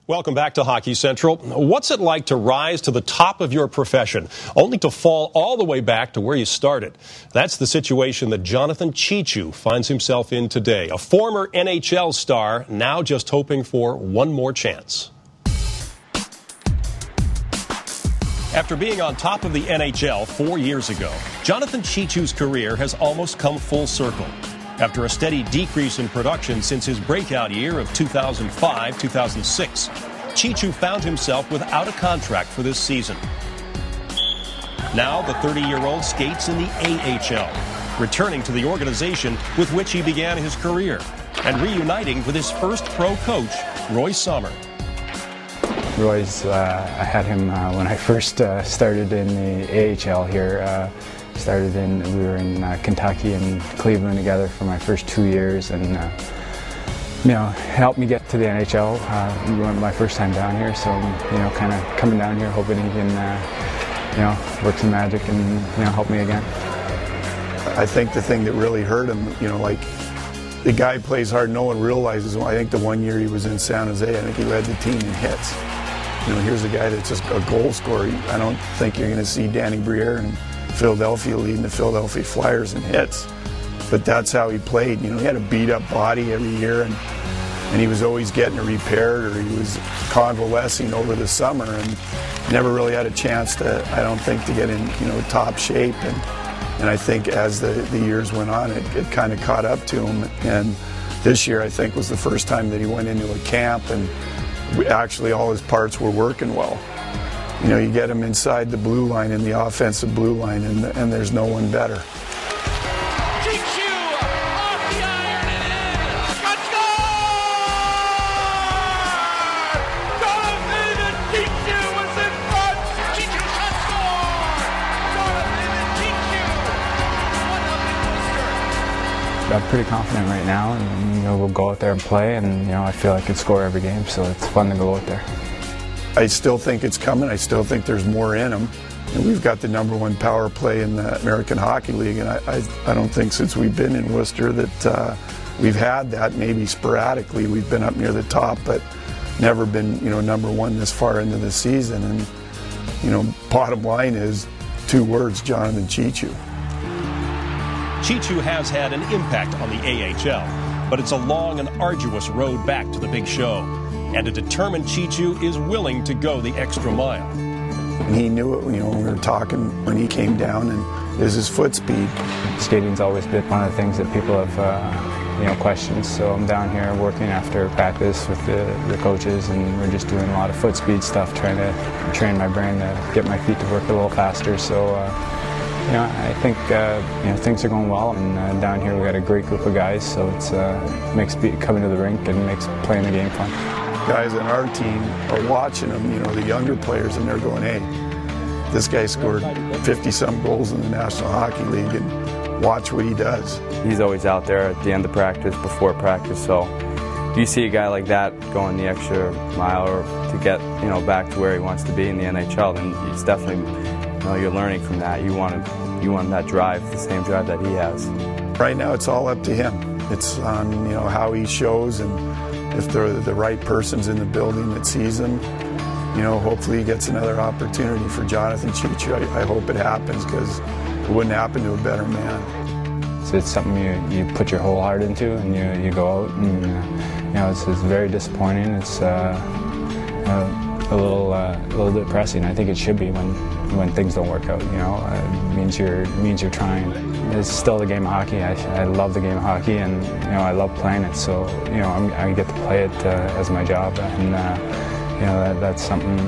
Welcome back to Hockey Central. What's it like to rise to the top of your profession, only to fall all the way back to where you started? That's the situation that Jonathan Cheechoo finds himself in today. A former NHL star, now just hoping for one more chance. After being on top of the NHL 4 years ago, Jonathan Cheechoo's career has almost come full circle. After a steady decrease in production since his breakout year of 2005-2006, Cheechoo found himself without a contract for this season. Now the 30-year-old skates in the AHL, returning to the organization with which he began his career and reuniting with his first pro coach, Roy Sommer. Roy's, I had him when I first started in the AHL here. We were in Kentucky and Cleveland together for my first 2 years, and helped me get to the NHL. My first time down here, so kind of coming down here hoping he can work some magic and help me again. I think the thing that really hurt him, like the guy plays hard, no one realizes. I think the 1 year he was in San Jose, I think he led the team in hits. Here's a guy that's just a goal scorer. I don't think you're going to see Danny Briere and Philadelphia leading the Philadelphia Flyers in hits, but that's how he played. He had a beat-up body every year, and he was always getting it repaired, or he was convalescing over the summer, and never really had a chance to, I don't think, to get in top shape. And I think as the years went on, it kind of caught up to him. And this year, I think, was the first time that he went into a camp and actually all his parts were working well. You get him inside the blue line, in the offensive blue line, and there's no one better. Cheechoo off the iron and in. Got score! Jonathan Cheechoo was in front. Cheechoo shot score! Jonathan Cheechoo. 1-0 I'm pretty confident right now, and we'll go out there and play, and I feel I can score every game, so it's fun to go out there. I still think it's coming. I still think there's more in him. And we've got the #1 power play in the American Hockey League, and I don't think since we've been in Worcester that we've had that. Maybe sporadically we've been up near the top, but never been #1 this far into the season. And bottom line is 2 words: Jonathan Cheechoo. Cheechoo has had an impact on the AHL, but it's a long and arduous road back to the big show. And a determined Cheechoo is willing to go the extra mile. And he knew it, when we were talking when he came down, and is his foot speed. Skating's always been one of the things that people have, questioned. So I'm down here working after practice with the coaches, and we're just doing a lot of foot speed stuff, trying to train my brain to get my feet to work a little faster. So, I think things are going well, and down here we got a great group of guys, so it makes coming to the rink and makes playing the game fun. Guys on our team are watching him, the younger players, and they're going, hey, this guy scored 50-some goals in the National Hockey League, and watch what he does. He's always out there at the end of practice, before practice, so if you see a guy like that going the extra mile or to get back to where he wants to be in the NHL, then it's definitely, you're learning from that. You want that drive, the same drive that he has. Right now it's all up to him. It's on how he shows, and if the right person's in the building that sees him, hopefully he gets another opportunity. For Jonathan Cheechoo, I hope it happens, because it wouldn't happen to a better man. So it's something you put your whole heart into, and you go out, and it's very disappointing. It's a little depressing. I think it should be when things don't work out. It means you're trying. It's still the game of hockey. I love the game of hockey, and I love playing it. So I get to play it as my job, and that's something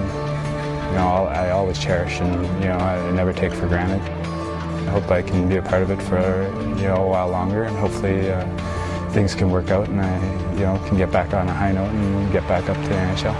I always cherish, and I never take for granted. I hope I can be a part of it for a while longer, and hopefully things can work out, and I can get back on a high note and get back up to the NHL.